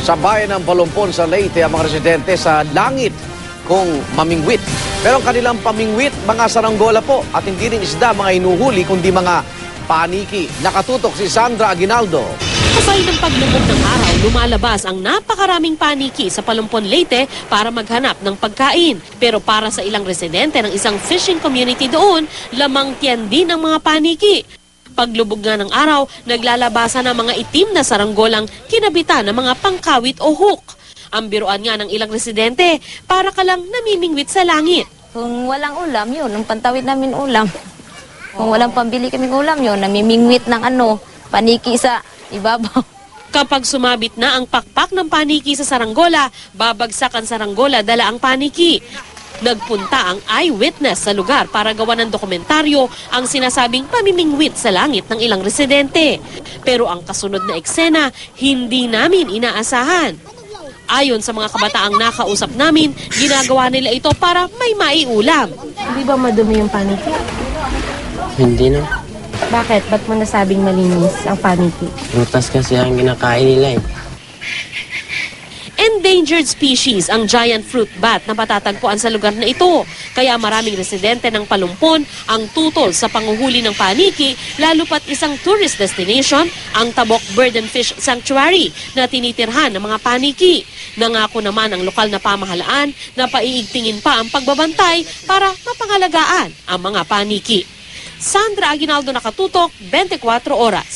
Sa bayan ng Palumpon sa Leyte, ang mga residente sa langit kung mamingwit. Pero ang kanilang pamingwit, mga saranggola po at hindi rin isda mga hinuhuli kundi mga paniki. Nakatutok si Sandra Aguinaldo. Kasay ng paglubog ng araw, lumalabas ang napakaraming paniki sa Palumpon, Leyte para maghanap ng pagkain. Pero para sa ilang residente ng isang fishing community doon, lamang tiyan din ang mga paniki. Paglubog nga ng araw, naglalabasan ng mga itim na saranggolang kinabitan ng mga pangkawit o hook. Ang biruan nga ng ilang residente, para ka lang namimingwit sa langit. Kung walang ulam, yun, ang pantawid namin ulam. Kung walang pambili kaming ulam, yun, namimingwit ng paniki sa ibabaw. Kapag sumabit na ang pakpak ng paniki sa saranggola, babagsak ang saranggola, dala ang paniki. Nagpunta ang eyewitness sa lugar para gawa ng dokumentaryo ang sinasabing pamimingwit sa langit ng ilang residente. Pero ang kasunod na eksena, hindi namin inaasahan. Ayon sa mga kabataang nakausap namin, ginagawa nila ito para may maiulam. Hindi ba madumi yung paniki? Hindi na. Bakit? Ba't mo nasabing malinis ang paniki? Prutas kasi ang kinakain nila eh. Endangered species ang giant fruit bat na patatagpuan sa lugar na ito. Kaya maraming residente ng Palumpon ang tutol sa panguhuli ng paniki, lalo pat isang tourist destination, ang Tabok Bird and Fish Sanctuary na tinitirhan ng mga paniki. Nangako naman ang lokal na pamahalaan na paiigtingin pa ang pagbabantay para mapangalagaan ang mga paniki. Sandra Aguinaldo, Nakatutok, 24 Oras.